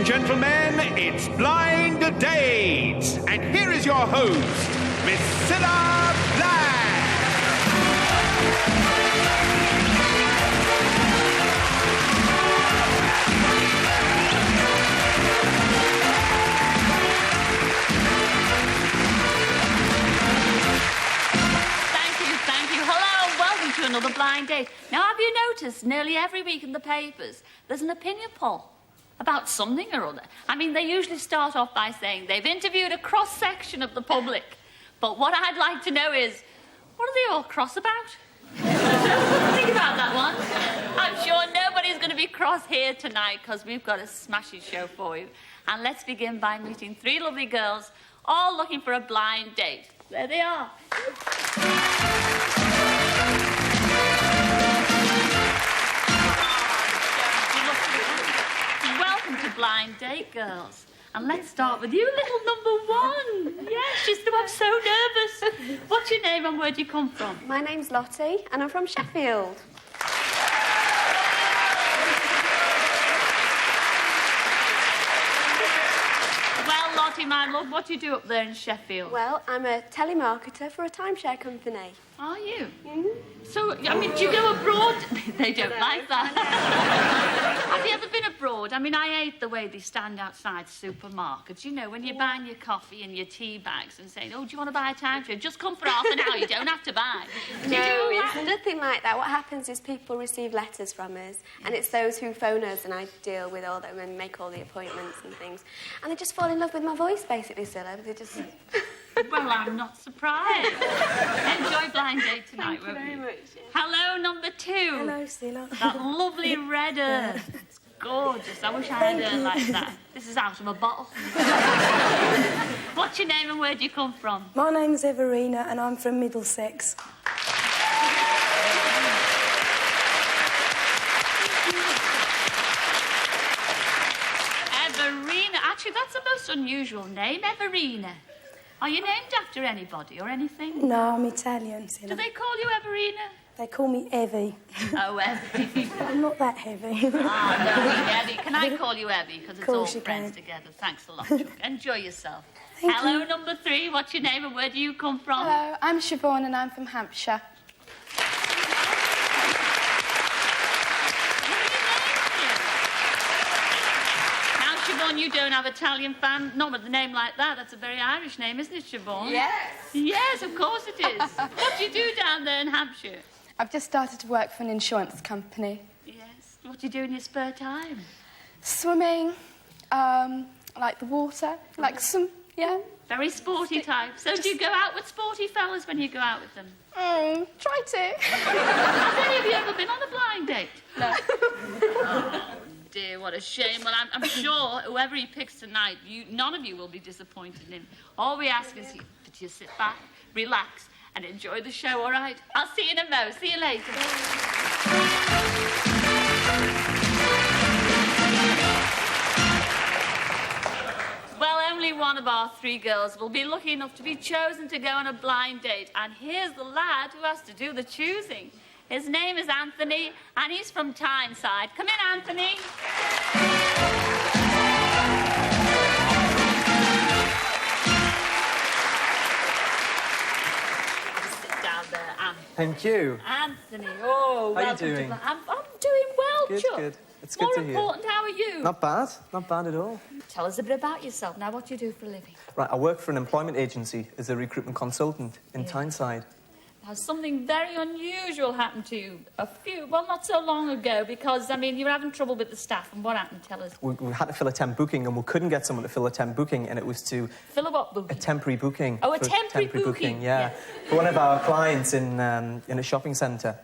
and gentlemen, it's Blind Dates. And here is your host, Miss Cilla Black. Thank you. Hello and welcome to another Blind Date. Now, have you noticed nearly every week in the papers there's an opinion poll about something or other? I mean, they usually start off by saying they've interviewed a cross-section of the public. But what I'd like to know is, what are they all cross about? Think about that one. I'm sure nobody's going to be cross here tonight because we've got a smashing show for you. And let's begin by meeting three lovely girls, all looking for a blind date. There they are. Welcome to Blind Date, girls. And let's start with you, little number one. Yes, she's the one so nervous. What's your name and where do you come from? My name's Lottie, and I'm from Sheffield. Well, Lottie, my love, what do you do up there in Sheffield? Well, I'm a telemarketer for a timeshare company. Are you? Mm-hmm. So, I mean, do you go abroad? They don't like that. Have you ever been abroad? I mean, I hate the way they stand outside supermarkets. You know, when you're buying your coffee and your tea bags and saying, oh, do you want to buy a timeshare? Just come for half an hour, you don't have to buy. No, it's nothing like that. What happens is people receive letters from us, and it's those who phone us, and I deal with all them and make all the appointments and things. And they just fall in love with my voice, basically, Cilla. They just... Well, I'm not surprised. Enjoy Blind Date tonight, won't you? Thank you very much. Yeah. Hello, number two. Hello, Cilla. That lovely red hair. It's gorgeous. I wish I had hair like that. This is out of a bottle. What's your name and where do you come from? My name's Everina and I'm from Middlesex. Everina. Actually, that's a most unusual name, Everina. Are you named after anybody or anything? No, I'm Italian, Cilla. Do they call you Everina? They call me Evie. Oh, Evie. I'm not that heavy. Ah, no, Evie. Can I call you Evie? Because it's all you friends can. together. Thanks a lot, Chuck. Enjoy yourself. Thank Hello, you. number three. What's your name and where do you come from? Hello, I'm Siobhan and I'm from Hampshire. Now, Siobhan, you don't have Italian fan. Not with a name like that. That's a very Irish name, isn't it, Siobhan? Yes. Yes, of course it is. What do you do down there in Hampshire? I've just started to work for an insurance company. Yes. What do you do in your spare time? Swimming, like the water, like some, yeah. Very sporty type. So do you go out with sporty fellas when you go out with them? Try to. Have any of you ever been on a blind date? No. Oh, dear, what a shame. Well, I'm sure whoever he picks tonight, none of you will be disappointed in him. All we ask is that you sit back, relax, and enjoy the show, all right? I'll see you in a mo. See you later. Well, only one of our three girls will be lucky enough to be chosen to go on a blind date. And here's the lad who has to do the choosing. His name is Anthony, and he's from Tyneside. Come in, Anthony. Sit down there, Anthony. Thank you. Anthony, oh, How are you welcome doing? to I'm doing well, Good, Chuck. good. It's good More to hear. important, how are you? Not bad at all. Tell us a bit about yourself. Now, what do you do for a living? Right, I work for an employment agency as a recruitment consultant in Yeah. Tyneside. Now, something very unusual happened to you not so long ago, because, I mean, you were having trouble with the staff, and what happened? Tell us. We had to fill a temp booking, and we couldn't get someone to fill a temp booking, and it was to Fill a what a booking? temporary booking. Oh, a for temporary booking. yeah. For one of our clients in a shopping centre.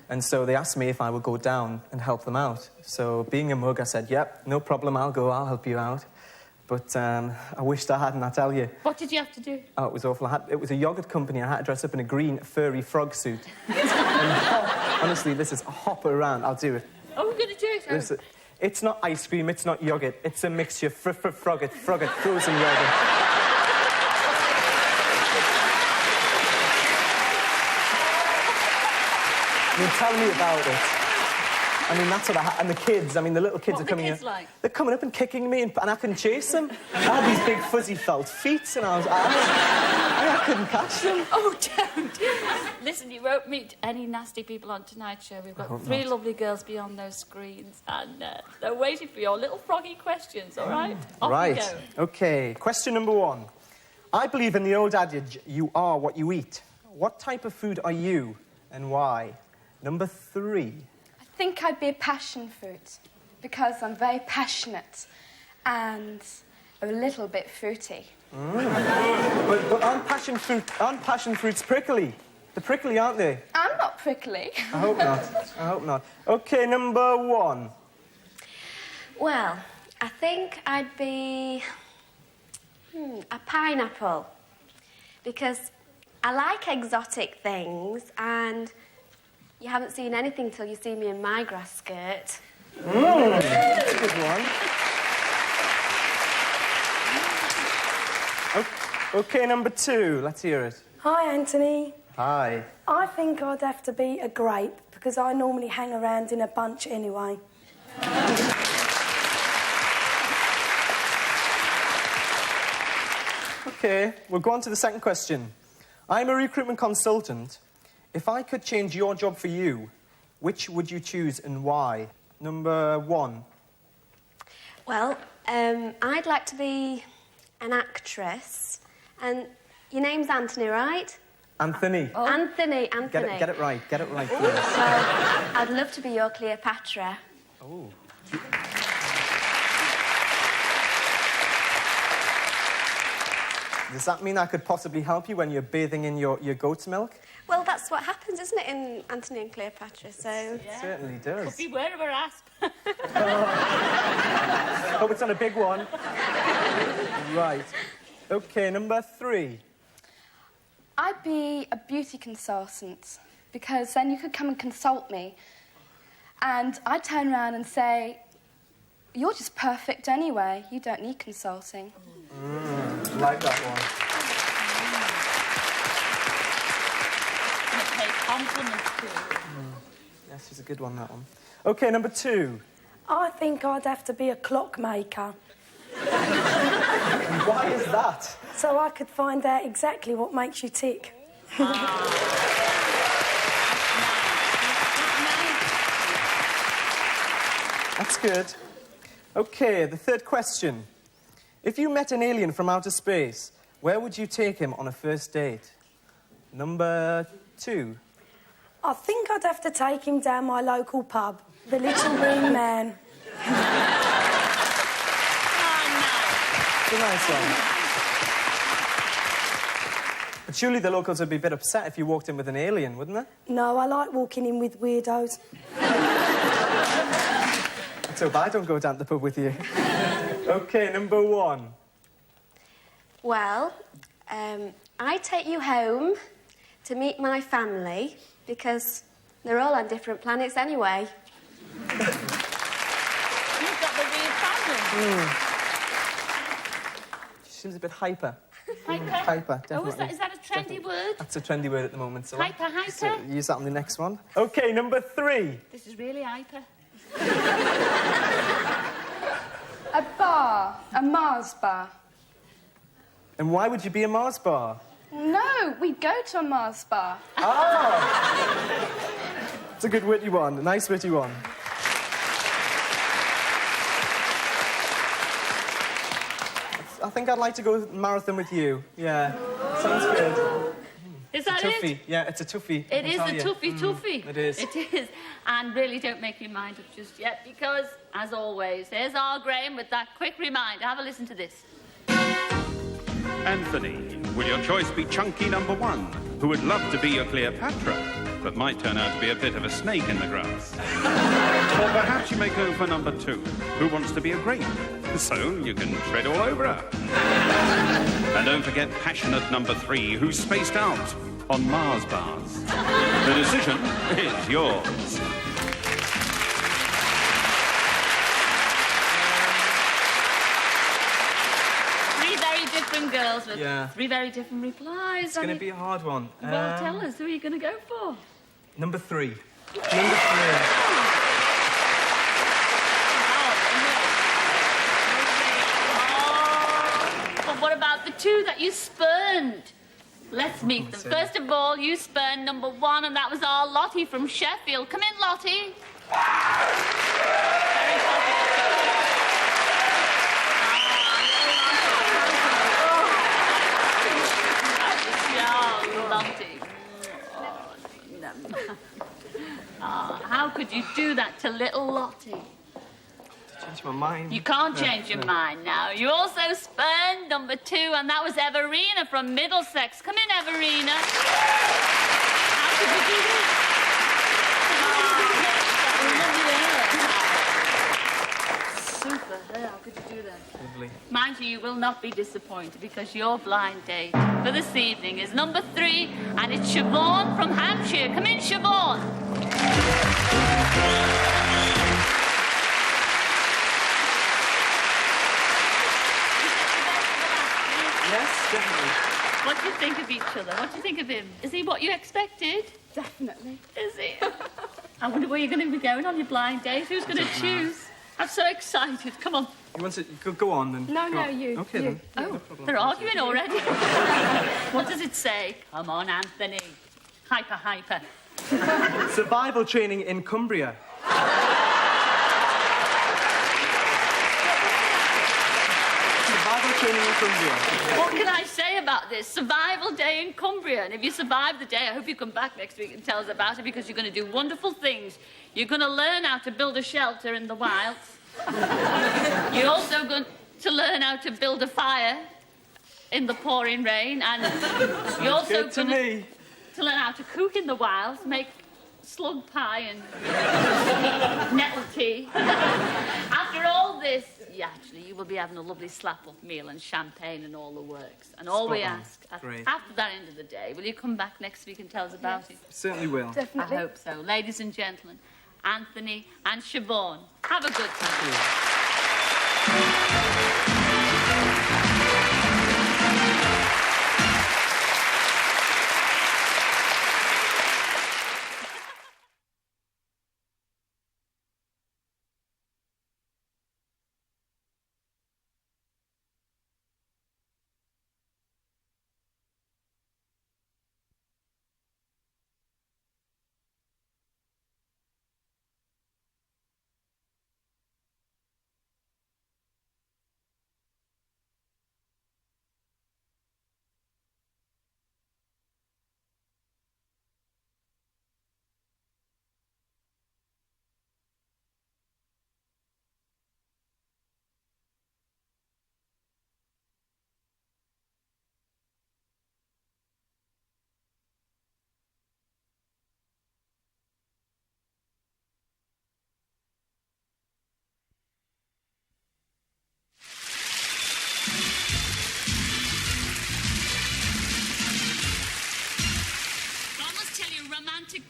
And so they asked me if I would go down and help them out. So being a mug, I said, yep, no problem, I'll go, I'll help you out. But I wished I hadn't, I tell you. What did you have to do? Oh, it was awful. It was a yoghurt company. I had to dress up in a green, furry frog suit. Honestly, this is a hopper around. I'll do it. Oh, we're going to do it. It's not ice cream, it's not yoghurt. It's a mixture. Frogget, frozen yoghurt. Tell me about it. I mean, that's what and the kids, I mean, the little kids What are coming kids in. like? They're coming up and kicking me, and I can chase them. I had these big fuzzy felt feet, and I couldn't catch them. Oh, don't. Listen, you won't meet any nasty people on tonight's show. We've got three lovely girls beyond those screens, and they're waiting for your little froggy questions, all right? Off Right. you go. OK, question number 1. I believe in the old adage, you are what you eat. What type of food are you, and why? Number 3. I think I'd be a passion fruit because I'm very passionate and a little bit fruity. But aren't passion fruits prickly? They're prickly, aren't they? I'm not prickly. I hope not. I hope not. OK, number 1. Well, I think I'd be a pineapple because I like exotic things and you haven't seen anything till you see me in my grass skirt. That's a good one. OK, number 2. Let's hear it. Hi, Anthony. Hi. I think I'd have to be a grape because I normally hang around in a bunch anyway. OK, we'll go on to the second question. I'm a recruitment consultant. If I could change your job for you, which would you choose and why? Number 1. Well, I'd like to be an actress. And your name's Anthony, right? Anthony. Oh. Anthony. Get it right. Get it right, please. So, I'd love to be your Cleopatra. Oh. Does that mean I could possibly help you when you're bathing in your goat's milk? Well, that's what happens, isn't it, in Anthony and Cleopatra, so... It certainly does. Beware of a rasp. Hope it's on a big one. Right. OK, number 3. I'd be a beauty consultant because then you could come and consult me and I'd turn around and say, you're just perfect anyway. You don't need consulting. I like that one. Pay compliments to. Yes, it's a good one, that one. OK, number 2. I think I'd have to be a clockmaker Why is that? so I could find out exactly what makes you tick. That's good. OK, the third question. If you met an alien from outer space, where would you take him on a first date? Number 2. I think I'd have to take him down my local pub, the Little Green Man. It's a nice one. But surely the locals would be a bit upset if you walked in with an alien, wouldn't they? No, I like walking in with weirdos. Let's hope I don't go down to the pub with you. OK, number 1. Well, I take you home to meet my family because they're all on different planets anyway. You've got the weird family. She seems a bit hyper. Hyper? Hyper, definitely. Oh, is that a trendy word? That's a trendy word at the moment. So Hyper. So use that on the next one. OK, number 3. This is really hyper. A bar, a Mars bar. And why would you be a Mars bar? No, we'd go to a Mars bar. Oh! It's a good witty one, a nice witty one. I think I'd like to go marathon with you. Yeah, sounds good. Is that Toughie. it? Yeah, it's a toughie. It is a I'll tell you. toughie. It is. It is. And really don't make your mind up just yet because, as always, here's our Graham with that quick reminder. Have a listen to this. Anthony, will your choice be chunky number 1, who would love to be your Cleopatra, but might turn out to be a bit of a snake in the grass? Or perhaps you may go for number 2, who wants to be a grape, so you can tread all over her. And don't forget passionate number 3, who's spaced out on Mars bars. The decision is yours. Different girls with Yeah. 3 very different replies. It's going to be a hard one. Well, tell us, who are you going to go for? Number 3. Number 3. about the two that you spurned. Let's meet them. First of all, you spurned number 1, and that was our Lottie from Sheffield. Come in, Lottie. Lottie. Oh, how could you do that to little Lottie? Change my mind. You can't change your mind now. You also spurned number 2, and that was Everina from Middlesex. Come in, Everina. How could you do this? Super. How could you do that? Lovely. Mind you will not be disappointed because your blind date for this evening is number 3, and it's Siobhan from Hampshire. Come in, Siobhan. Yes, definitely. What do you think of each other? What do you think of him? Is he what you expected? Definitely. Is he? I wonder where you're going to be going on your blind date. Who's going to choose? I'm so excited. Come on. You want to go on then? No, Go no, on. you. Okay you. then. Oh, No problem. they're arguing already. What does it say? Come on, Anthony. Hyper. Survival training in Cumbria. Survival training in Cumbria. What can I say about this? Survival day in Cumbria. And if you survive the day, I hope you come back next week and tell us about it, because you're going to do wonderful things. You're going to learn how to build a shelter in the wilds. You're also going to learn how to build a fire in the pouring rain. And you're also Good to going me. to learn how to cook in the wilds, make slug pie and nettle tea. After all this, you will be having a lovely slap-up meal and champagne and all the works. And all we ask, after that end of the day, will you come back next week and tell us about it? Certainly will. Definitely. I hope so. Ladies and gentlemen, Anthony and Siobhan, have a good time.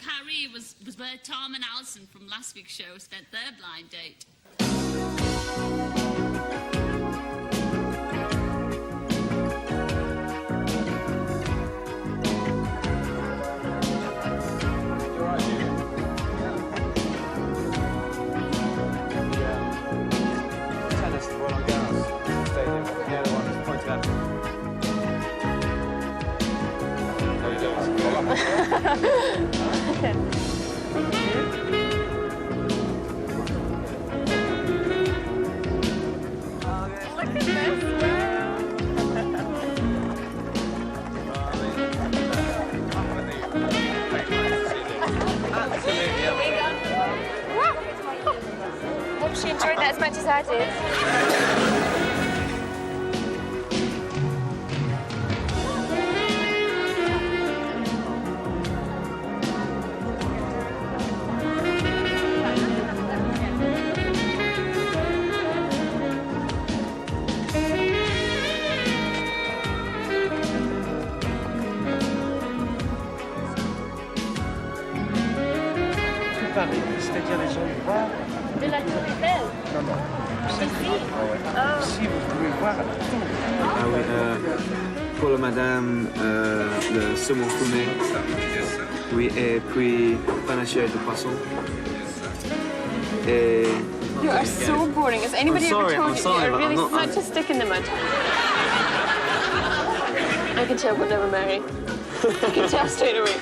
Paris was where Tom and Alison from last week's show spent their blind date. Hope she enjoyed that as much as I did. C'est-à-dire les endroits. De la Tour Eiffel. Non, non. Ici. Ici, vous pouvez voir tout. Ah oui, pour la madame, le saumon fumé. Oui, et puis panaché de poisson. Et... You are so boring. Has anybody ever told you I'm sorry, you're but really I'm not- such a stick in the mud? I can tell we'll never marry. I can tell straight away.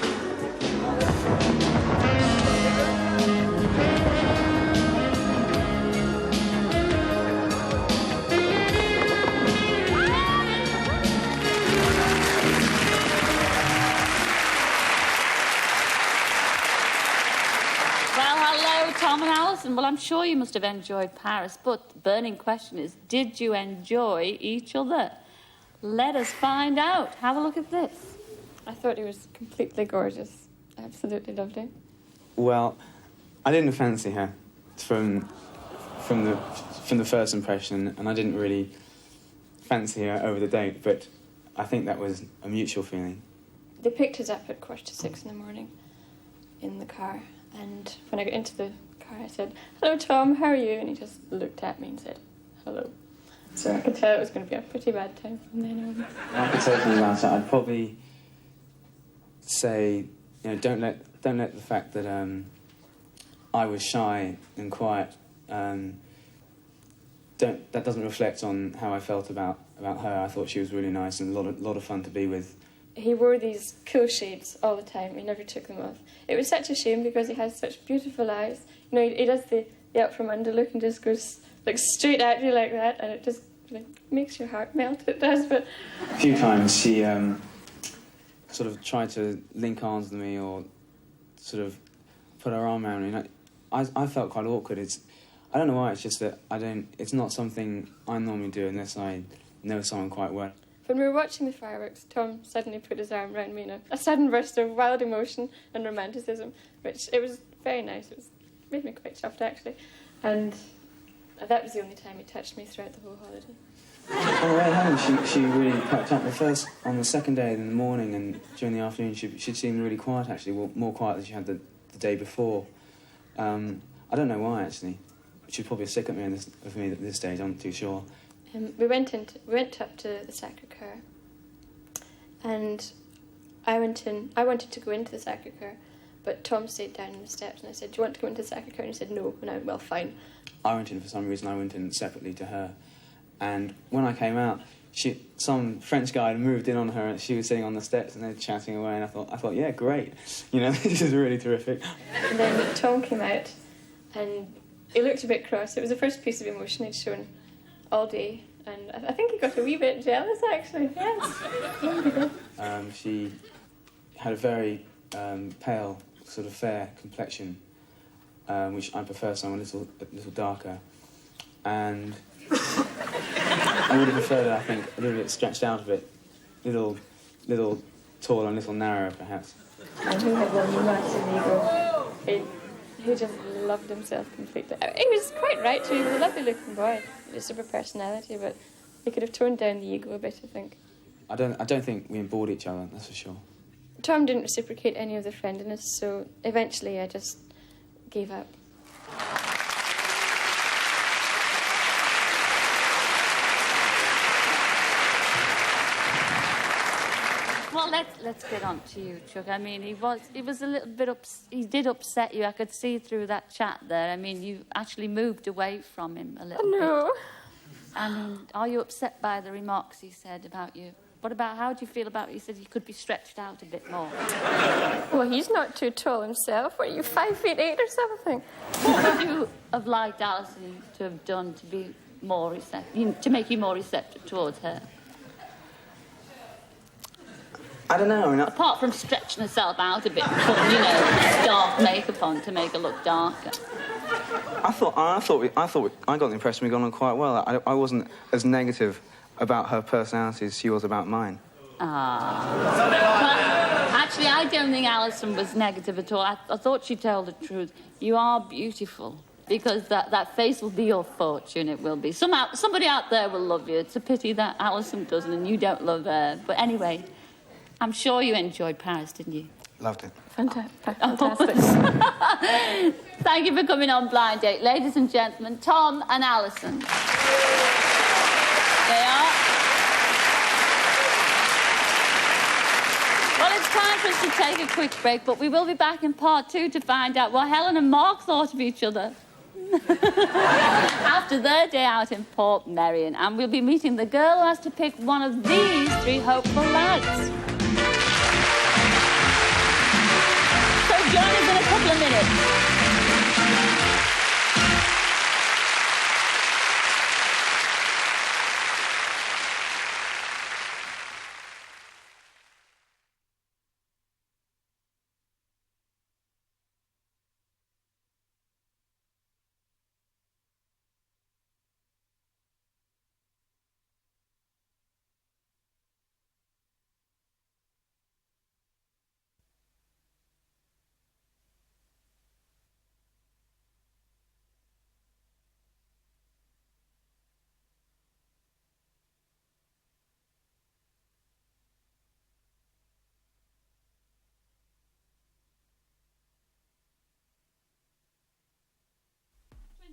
Tom and Alison, well, I'm sure you must have enjoyed Paris, but the burning question is, did you enjoy each other? Let us find out. Have a look at this. I thought he was completely gorgeous. I absolutely loved him. Well, I didn't fancy her from the first impression, and I didn't really fancy her over the date, but I think that was a mutual feeling. They picked us up at 6:15 in the morning in the car, and when I got into the car, I said, "Hello, Tom, how are you?" And he just looked at me and said, "Hello." So I could tell it was going to be a pretty bad time from then on. I could say something about it. I'd probably say, don't let the fact that I was shy and quiet that doesn't reflect on how I felt about her. I thought she was really nice and a lot of fun to be with. He wore these cool shades all the time. He never took them off. It was such a shame because he has such beautiful eyes. He does the up from under look and just goes straight at you like that, and it just makes your heart melt. It does. But a few times she sort of tried to link arms with me or sort of put her arm around me. I felt quite awkward. I don't know why. It's just that it's not something I normally do unless I know someone quite well. When we were watching the fireworks, Tom suddenly put his arm around me in a sudden burst of wild emotion and romanticism, which it was very nice. It made me quite chuffed, actually. And that was the only time he touched me throughout the whole holiday. On the way home, she really perked up. On the second day in the morning and during the afternoon, she seemed really quiet, actually, more quiet than she had the day before. I don't know why, actually. She's probably sick of me at this stage, I'm not too sure. We went up to the Sacré-Cœur, and I wanted to go into the Sacré-Cœur, but Tom stayed down on the steps, and I said, "Do you want to go into the Sacré-Cœur?" And he said, "No." And I went, "Well, fine." I went in for some reason. I went in separately to her, and when I came out, some French guy had moved in on her, and she was sitting on the steps, and they were chatting away, and I thought, yeah, great, this is really terrific. And then Tom came out, and he looked a bit cross. It was the first piece of emotion he'd shown all day, and I think he got a wee bit jealous, actually. Yes. She had a very pale, sort of fair complexion, which I prefer someone a little darker, and I would have preferred it, I think, a little bit stretched out a bit, little taller and a little narrower, perhaps. And he had one massive ego. He just loved himself completely. He was quite right, too. He was a lovely-looking boy. He was super personality, but he could have toned down the ego a bit, I think. I don't think we bored each other, that's for sure. Tom didn't reciprocate any of the friendliness, so eventually I just gave up. Well, let's get on to you, Chuck. I mean, he was a little bit he did upset you. I could see through that chat there. I mean, you actually moved away from him a little bit. No. I mean, are you upset by the remarks he said about you? How do you feel about it? He said he could be stretched out a bit more. Well, he's not too tall himself. What are you, 5'8" or something? What would you have liked Alison to have done to be more receptive, to make you more receptive towards her? I don't know. Apart from stretching herself out a bit, putting, dark makeup on to make her look darker. I thought I got the impression we got on quite well. I wasn't as negative about her personality as she was about mine. Well, actually, I don't think Alison was negative at all. I thought she told the truth. You are beautiful. Because that face will be your fortune, it will be. Somebody out there will love you. It's a pity that Alison doesn't and you don't love her. But anyway, I'm sure you enjoyed Paris, didn't you? Loved it. Fantastic. Thank you for coming on Blind Date. Ladies and gentlemen, Tom and Alison. They are. Well, it's time for us to take a quick break, but we will be back in part 2 to find out what Helen and Mark thought of each other. After their day out in Port Merion, and we'll be meeting the girl who has to pick one of these 3 hopeful lads. So join us in a couple of minutes.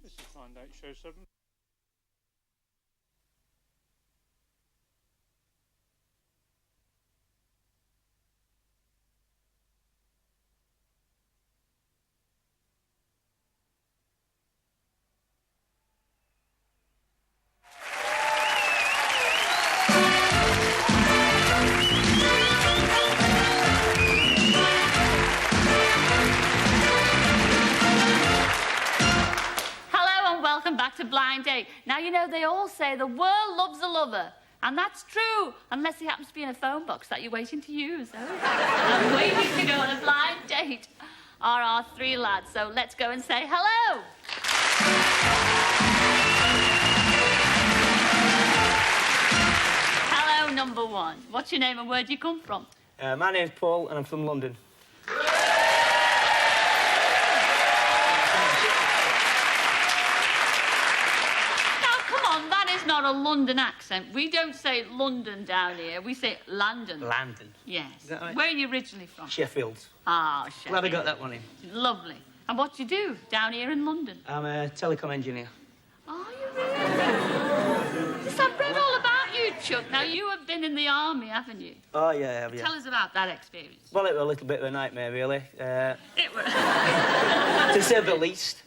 This is Blind Date Show 7. Blind date. Now, you know, they all say the world loves a lover. And that's true, unless he happens to be in a phone box that you're waiting to use. And waiting to go on a blind date are our 3 lads. So let's go and say hello. Hello, number 1. What's your name and where do you come from? My name's Paul and I'm from London. Not a London accent. We don't say London down here. We say London. London. Yes. Is that right? Where are you originally from? Sheffield. Ah, Sheffield. Glad I got that one in. Lovely. And what do you do down here in London? I'm a telecom engineer. Are you really? Yes, I've read all about you, Chuck. Now, you have been in the army, haven't you? Oh, yeah, I have, yeah. Tell us about that experience. Well, it was a little bit of a nightmare, really. It was. To say the least.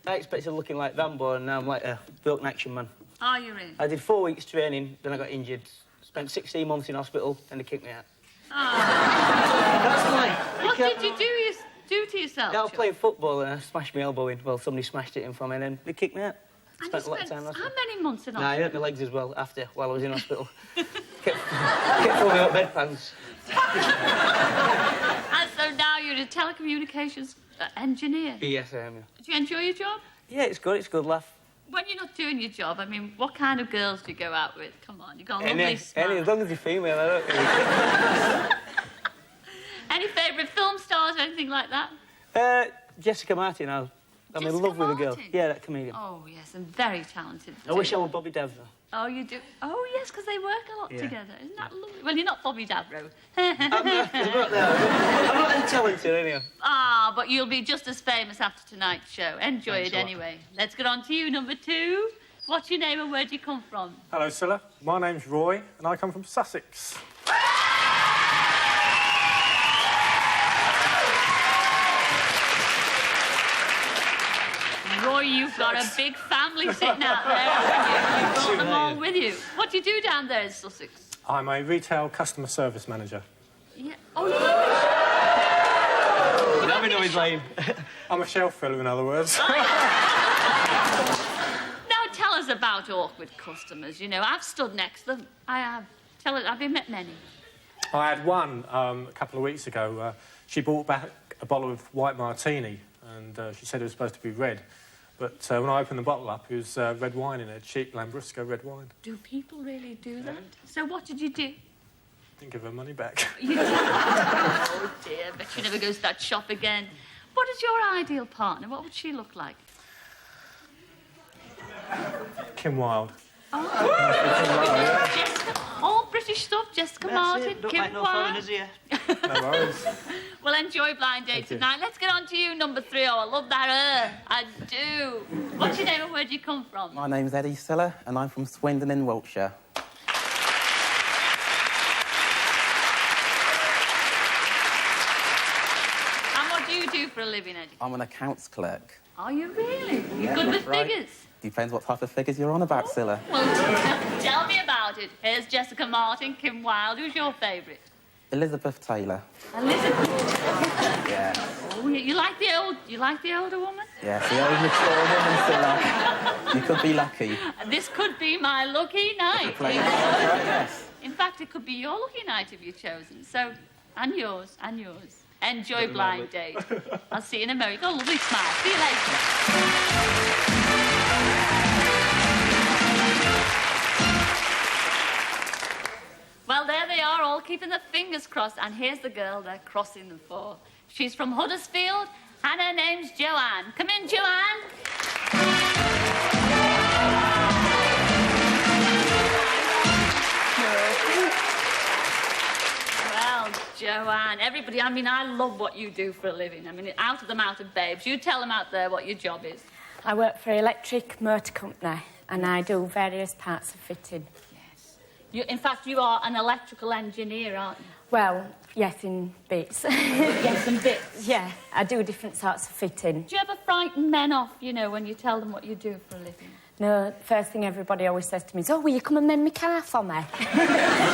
I expected looking like Rambo, and now I'm like a broken action man. Are you really? I did 4 weeks training, then I got injured. Spent 16 months in hospital, and they kicked me out. Oh. That's like... What did you do to yourself? I was playing football, and I smashed my elbow in. Well, somebody smashed it in from me, and then they kicked me out. And you spent how many months in hospital? Nah, I hurt my legs as well, while I was in hospital. kept falling out bedpans. And so now you're a telecommunications engineer? Yes, I am, yeah. Do you enjoy your job? Yeah, it's good laugh. When you're not doing your job, I mean, what kind of girls do you go out with? Come on, you've got a lovely smile. As long as you're female, I don't really. Any favourite film stars or anything like that? Jessica Martin, I'm in love with the girl. Yeah, that comedian. Oh, yes, and very talented. I wish I were Bobby Davro. Oh, you do? Oh, yes, because they work a lot together. Isn't that lovely? Well, you're not Bobby Davro. I'm not untalented, anyway. Ah, but you'll be just as famous after tonight's show. Enjoy it anyway. Let's get on to you, number 2. What's your name and where do you come from? Hello, Scylla. My name's Roy, and I come from Sussex. Roy, you've got a big family sitting out there. You've brought them all with you. What do you do down there in Sussex? I'm a retail customer service manager. Yeah. Oh, you Let me know his name. I'm a shelf filler, in other words. Now, tell us about awkward customers. You know, I've stood next to them. I have. Tell us, have you met many? I had one a couple of weeks ago. She brought back a bottle of white martini, and she said it was supposed to be red. But when I opened the bottle up, it was red wine in it, cheap Lambrusco red wine. Do people really do that? So what did you do? Didn't give her money back. You did? Oh, dear, bet she never goes to that shop again. What is your ideal partner? What would she look like? Kim Wilde. Oh, Jessica, all British stuff, Jessica Martin, Don't Kim like no Wilde. foreigners here. No worries. Well, enjoy Blind Date tonight. Let's get on to you, number 3. Oh, I love that. I do. What's your name and where do you come from? My name's Eddie Siller, and I'm from Swindon in Wiltshire. And what do you do for a living? living, Eddie? I'm an accounts clerk. Are you really? You're Yeah, good with right. figures? Depends what type of figures you're on about, Scylla. Well, tell me about it. Here's Jessica Martin, Kim Wilde. Who's your favourite? Elizabeth Taylor. Elizabeth. Yeah. Oh, you like the older woman? Yeah, the old mature woman, Scylla. You could be lucky. This could be my lucky night. Right, yes. In fact, it could be your lucky night if you've chosen. So, and yours, and yours. Enjoy blind date. I'll see you in America. Lovely smile. See you later. Well, there they are, all keeping their fingers crossed. And here's the girl they're crossing them for. She's from Huddersfield, and her name's Joanne. Come in, Joanne. Well, Joanne, everybody, I mean, I love what you do for a living. I mean, out of babes. You tell them out there what your job is. I work for an electric motor company and I do various parts of fitting. Yes. In fact, you are an electrical engineer, aren't you? Well, yes, in bits. Yes, in bits. Yeah, I do different sorts of fitting. Do you ever frighten men off, you know, when you tell them what you do for a living? No, first thing everybody always says to me is, oh, will you come and mend my car for me?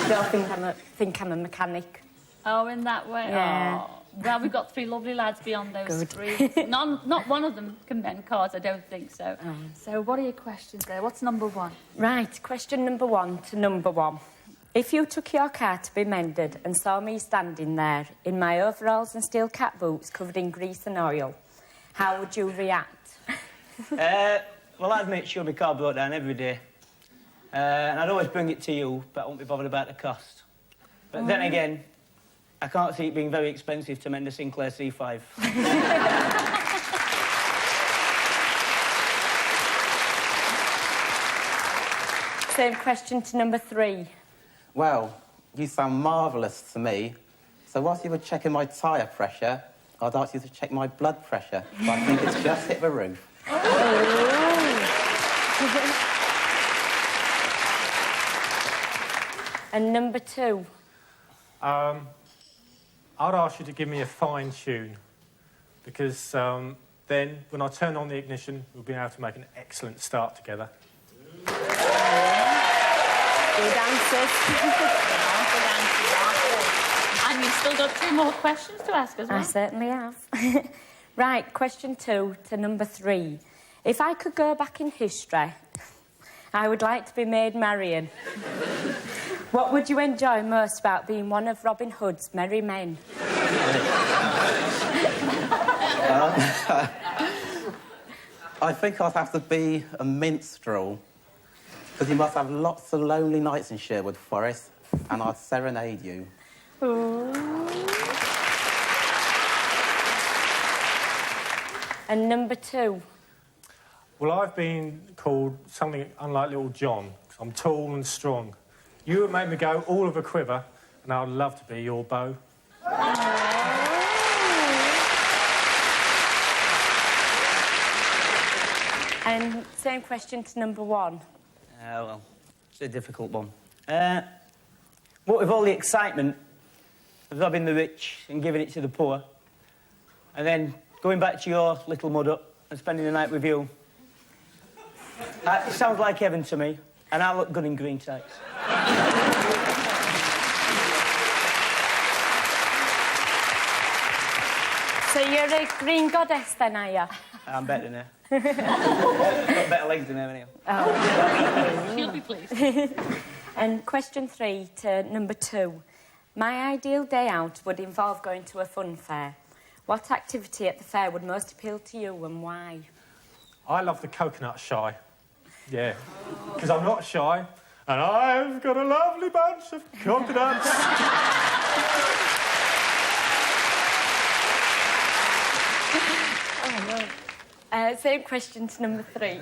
They'll think I'm a mechanic. Oh, in that way? Yeah. Oh. Well, we've got 3 lovely lads beyond those Good. screens. Not one of them can mend cars, I don't think so. So what are your questions there? What's number 1? Right, question number 1 to number 1. If you took your car to be mended and saw me standing there in my overalls and steel cap boots covered in grease and oil, how would you react? Well, I'd make sure my car broke down every day. And I'd always bring it to you, but I won't be bothered about the cost. But then again, I can't see it being very expensive to mend a Sinclair C5. Same question to number 3. Well, you sound marvellous to me. So whilst you were checking my tyre pressure, I'd ask you to check my blood pressure. But I think it's just hit the roof. And number 2. I'd ask you to give me a fine tune, because then, when I turn on the ignition, we'll be able to make an excellent start together. Good answers. And you've still got 2 more questions to ask as well. I certainly have. Right, question 2 to number 3. If I could go back in history, I would like to be made Marion. What would you enjoy most about being one of Robin Hood's merry men? I think I'd have to be a minstrel, because you must have lots of lonely nights in Sherwood Forest, and I'd serenade you. And number 2. Well, I've been called something unlike Little John, 'cause I'm tall and strong. You would make me go all of a quiver, and I'd love to be your beau. And same question to number 1. Well, it's a difficult one. What with all the excitement of robbing the rich and giving it to the poor, and then going back to your little mud hut and spending the night with you, it sounds like heaven to me, and I look good in green tights. So you're a green goddess then, are you? I'm better than her. Got better legs than her, anyhow. Oh. She'll be pleased. And question 3 to number 2. My ideal day out would involve going to a fun fair. What activity at the fair would most appeal to you and why? I love the coconut shy. Yeah, because I'm not shy, and I've got a lovely bunch of coconuts. Oh, no. Same question to number 3.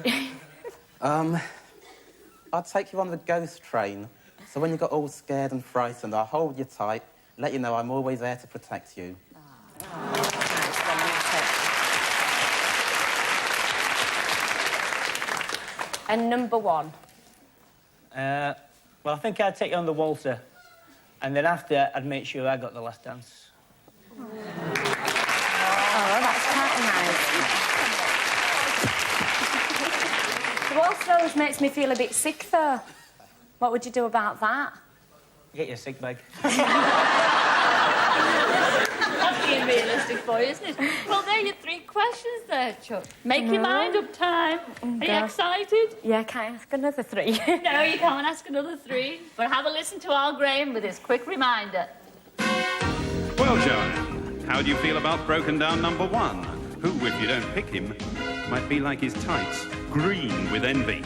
I'd take you on the ghost train, so when you got all scared and frightened, I'll hold you tight, let you know I'm always there to protect you. And number 1. Well, I think I'd take you on the waltzer, and then after, I'd make sure I got the last dance. Oh, that's quite nose makes me feel a bit sick, though. What would you do about that? Get your sick bag. That's being realistic for you, isn't it? Well, there are your 3 questions there, Chuck. Make your mind up time. Are you excited? Yeah, can I ask another 3? No, you can't ask another 3. But have a listen to Al Graham with his quick reminder. Well, Joanne, how do you feel about broken down number 1? Who, if you don't pick him, might be like his tights, green with envy.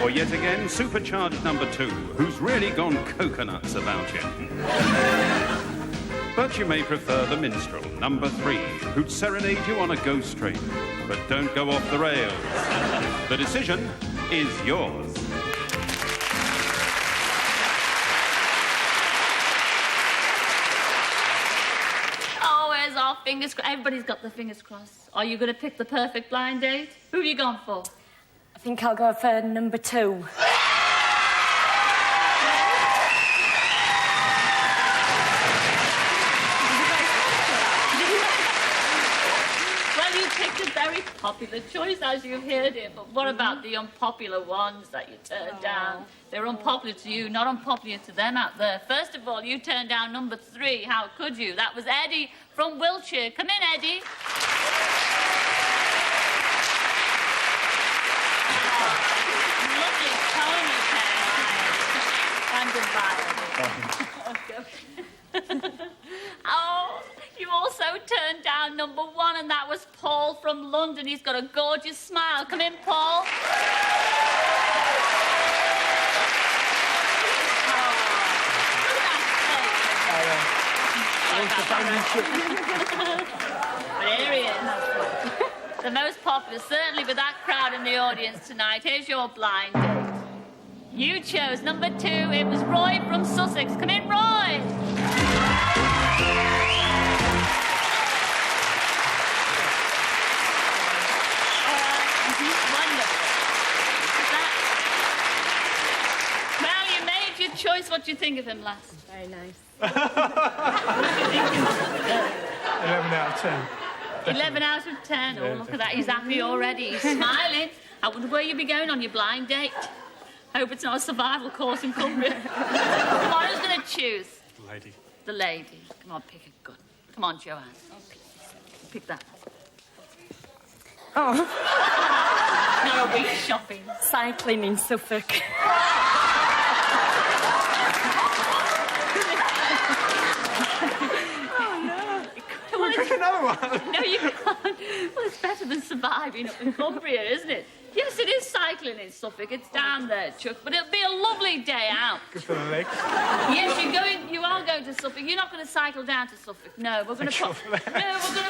Or yet again, supercharged number 2, who's really gone coconuts about you. But you may prefer the minstrel, number 3, who'd serenade you on a ghost train, but don't go off the rails. The decision is yours. Oh, where's our fingers crossed? Everybody's got their fingers crossed. Are you going to pick the perfect blind date? Who have you gone for? I think I'll go for number 2. Well, you picked a very popular choice, as you've heard it, but what about the unpopular ones that you turned down? They're unpopular to you, not unpopular to them out there. First of all, you turned down number 3. How could you? That was Eddie from Wiltshire. Come in, Eddie. Lovely pony tail. Oh, you also turned down number 1, and that was Paul from London. He's got a gorgeous smile. Come in, Paul. But here he is. The most popular, certainly with that crowd in the audience tonight. Here's your blind date. You chose number 2. It was Roy from Sussex. Come in, Roy. Wonderful. Well, you made your choice. What do you think of him, lass? Very nice. 11 out of 10. 11 out of 10. Oh, look at that. He's happy already. He's smiling. I wonder where you'll be going on your blind date. Hope it's not a survival course in Cumbria. Come on, who's going to choose? The lady. The lady. Come on, pick a good. Come on, Joanne. Pick that. Oh. No, we're shopping. Cycling in Suffolk. Pick another one. No, you can't. Well, it's better than surviving up in Cumbria, isn't it? Yes, it is cycling in Suffolk. It's down there, Chuck. But it'll be a lovely day out. Good for the legs. Yes, you are going to Suffolk. You're not going to cycle down to Suffolk. No, we're going to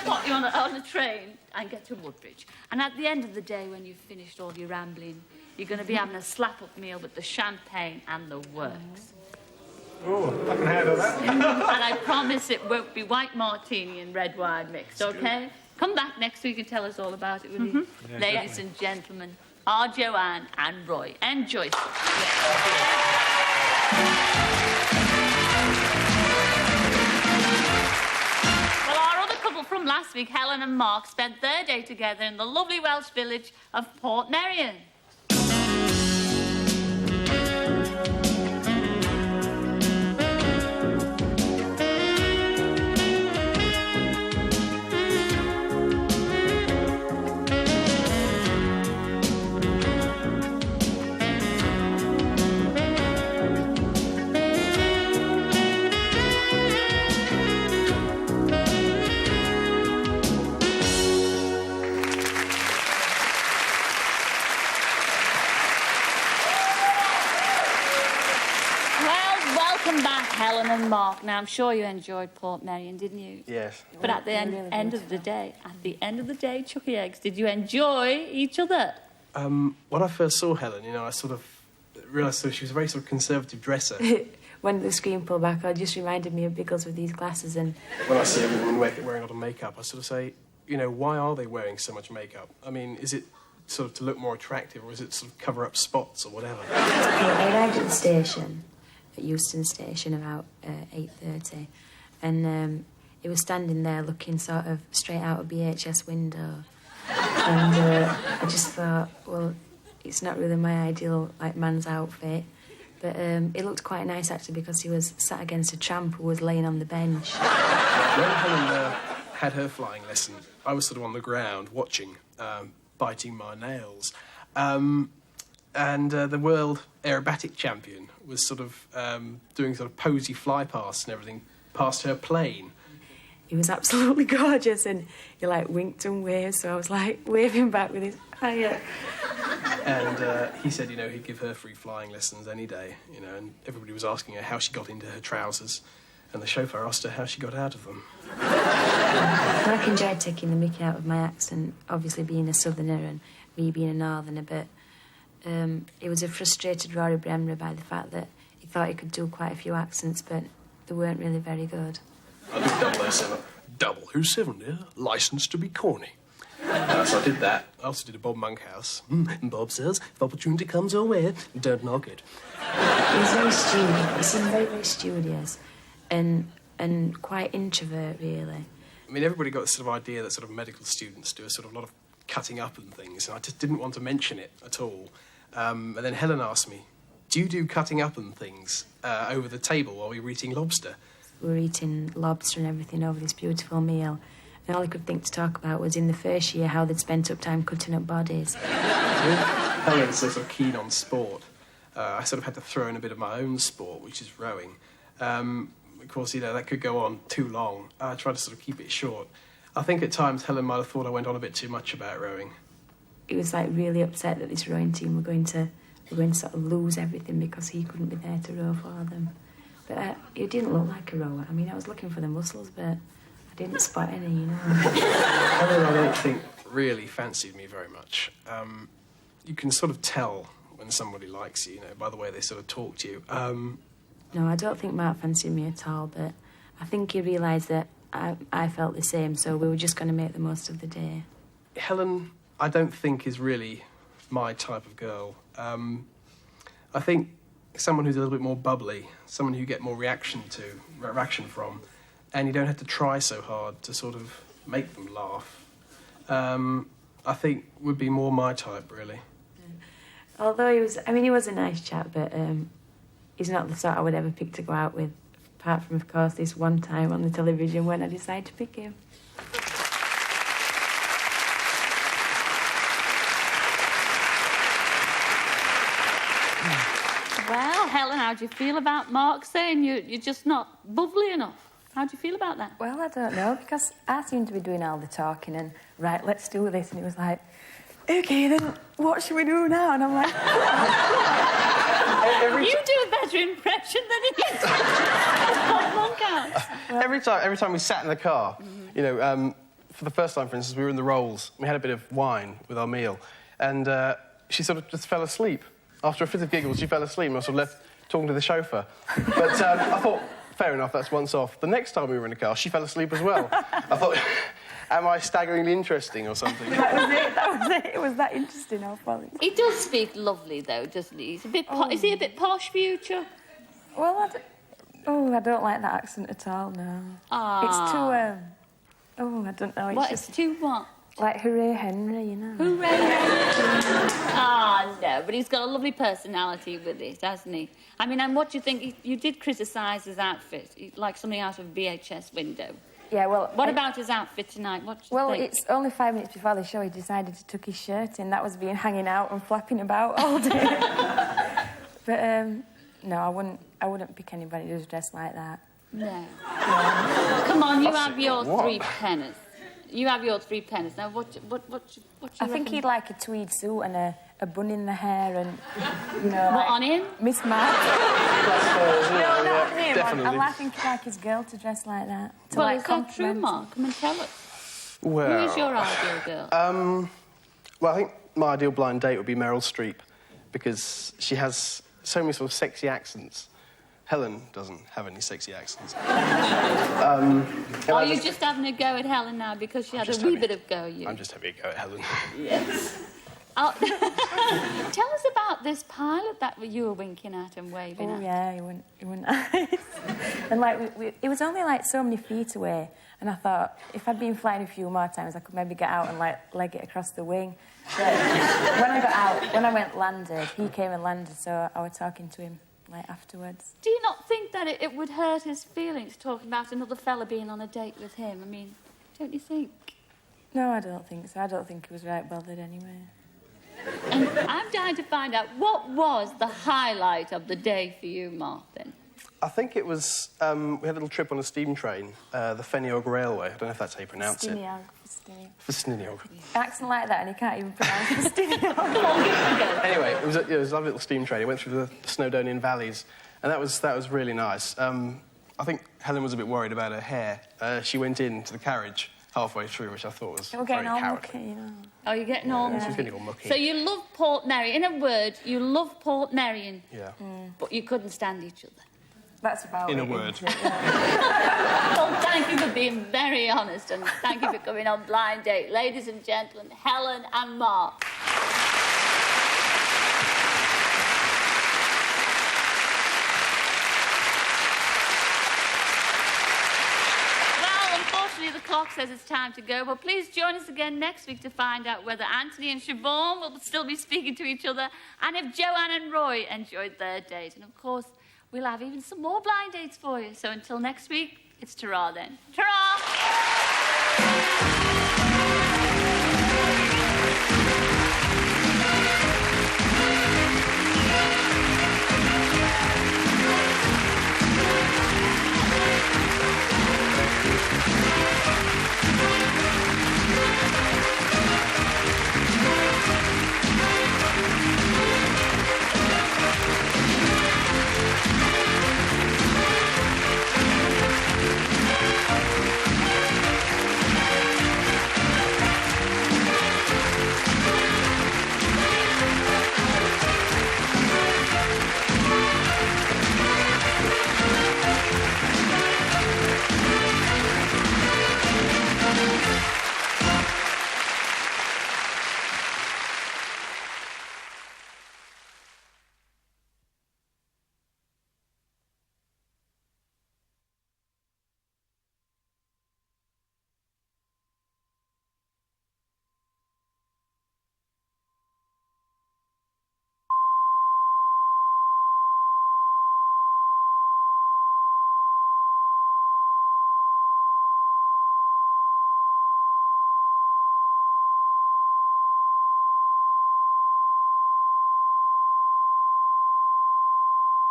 put you on a train and get to Woodbridge. And at the end of the day, when you've finished all your rambling, you're going to be having a slap-up meal with the champagne and the works. Oh, I can handle that. And I promise it won't be white martini and red wine mixed, OK? Come back next week and tell us all about it, will you? Yeah, Ladies and gentlemen, our Joanne and Roy. Enjoy. Well, our other couple from last week, Helen and Mark, spent their day together in the lovely Welsh village of Portmeirion. Helen and Mark. Now, I'm sure you enjoyed Portmeirion, didn't you? Yes. But at the end of the day, Chucky Eggs, did you enjoy each other? When I first saw Helen, I sort of realised she was a very sort of conservative dresser. When the screen pulled back, it just reminded me of Biggles with these glasses and... When I see a woman wearing a lot of makeup, I sort of say, why are they wearing so much makeup? I mean, is it sort of to look more attractive, or is it sort of cover up spots or whatever? I arrived at the station, at Euston Station, about 8:30, and he was standing there looking sort of straight out a BHS window. And I just thought, well, it's not really my ideal like man's outfit. But it looked quite nice actually because he was sat against a tramp who was laying on the bench. When Helen had her flying lesson, I was sort of on the ground watching, biting my nails. And the world aerobatic champion was sort of doing sort of posy fly pasts and everything past her plane. He was absolutely gorgeous and he like winked and waved, so I was like waving back with his hiya. And he said, you know, he'd give her free flying lessons any day, you know, and everybody was asking her how she got into her trousers, and the chauffeur asked her how she got out of them. I enjoyed taking the mickey out of my accent, obviously being a southerner and me being a northerner, but it was a frustrated Rory Bremner by the fact that he thought he could do quite a few accents, but they weren't really very good. I did 007. 007, yeah? Licensed to be corny. So I did that. I also did a Bob Monkhouse. And Bob says, if opportunity comes your way, don't knock it. He was very studious. He seemed very, very studious and quite introvert, really. I mean, everybody got this sort of idea that sort of medical students do a sort of lot of cutting up and things, and I just didn't want to mention it at all. And then Helen asked me, do you do cutting up and things over the table while we were eating lobster? We were eating lobster and everything over this beautiful meal, and all I could think to talk about was in the first year how they'd spent up time cutting up bodies. Helen's sort of keen on sport. I sort of had to throw in a bit of my own sport, which is rowing. Of course, you know, that could go on too long. I tried to sort of keep it short. I think at times Helen might have thought I went on a bit too much about rowing. He was like really upset that this rowing team were going to sort of lose everything because he couldn't be there to row for them. But he didn't look like a rower. I mean, I was looking for the muscles, but I didn't spot any, you know. Helen, I don't think, really fancied me very much. You can sort of tell when somebody likes you know, by the way they sort of talk to you. No, I don't think Mark fancied me at all, but I think he realised that I felt the same, so we were just going to make the most of the day. Helen, I don't think, is really my type of girl. I think someone who's a little bit more bubbly, someone who you get more reaction from, and you don't have to try so hard to sort of make them laugh, I think would be more my type, really. Although he was a nice chap, but he's not the sort I would ever pick to go out with, apart from, of course, this one time on the television when I decided to pick him. Well, Helen, how do you feel about Mark saying you're just not bubbly enough? How do you feel about that? Well, I don't know, because I seem to be doing all the talking and, right, let's do this. And it was like, OK, then what should we do now? And I'm like... You do a better impression than he did. Every time we sat in the car, you know, for the first time, for instance, we were in the Rolls. We had a bit of wine with our meal, and she sort of just fell asleep. After a fit of giggles, she fell asleep, and I sort of left talking to the chauffeur. But I thought, fair enough, that's once off. The next time we were in the car, she fell asleep as well. I thought, am I staggeringly interesting or something? That was it. It was that interesting, I thought. He does speak lovely, though, doesn't he? He's a bit Is he a bit posh for you, Chuck? Well, I don't like that accent at all, no. It's too, I don't know. It's too what? Like Hooray Henry, you know. Hooray Henry! No, but he's got a lovely personality with it, hasn't he? I mean, and what do you think? You did criticise his outfit, like something out of a VHS window. Yeah, well... What about his outfit tonight? What do you think? It's only 5 minutes before the show he decided to tuck his shirt in. That was being hanging out and flapping about all day. But, no, I wouldn't pick anybody who's dressed like that. No. Come on, you have your three penners. You have your 3 pence. Now, what I think he'd like a tweed suit and a bun in the hair and, you know... What, on him? Miss Mark. No, not him. Definitely. I think he'd like his girl to dress like that. Well, is that true, Mark? Come and tell us. Well... Who is your ideal girl? Well, I think my ideal blind date would be Meryl Streep, because she has so many sort of sexy accents. Helen doesn't have any sexy accents. Are you just having a go at Helen now because she had a wee bit of go at you? I'm just having a go at Helen. Yes. Tell us about this pilot that you were winking at and waving at. Oh, yeah, he went nice. And, like, it was only, like, so many feet away, And I thought, if I'd been flying a few more times, I could maybe get out and, like, leg it across the wing. But when I got out, when I went landed, he came and landed, so I was talking to him, like, afterwards. Do you not think that it would hurt his feelings talking about another fella being on a date with him? I mean, don't you think? No, I don't think so. I don't think he was right bothered anyway. And I'm dying to find out, what was the highlight of the day for you, Martin? I think it was, we had a little trip on a steam train, the Feniog Railway. I don't know if that's how you pronounce it. Festiniog. Accent like that and he can't even pronounce Festiniog. Anyway, it was a lovely little steam train. It went through the Snowdonian valleys, and that was really nice. I think Helen was a bit worried about her hair. She went into the carriage halfway through, which I thought was very cowardly. You know. Oh, you're getting all mucky. She was getting all mucky. So you love Portmeirion. In a word, you love Portmeirion. Yeah. But you couldn't stand each other. That's about In it. a word. Well, thank you for being very honest and thank you for coming on Blind Date. Ladies and gentlemen, Helen and Mark. Well, unfortunately, the clock says it's time to go, but please join us again next week to find out whether Anthony and Siobhan will still be speaking to each other and if Joanne and Roy enjoyed their date. And, of course, we'll have even some more blind dates for you. So until next week, it's ta-ra then. Ta-ra!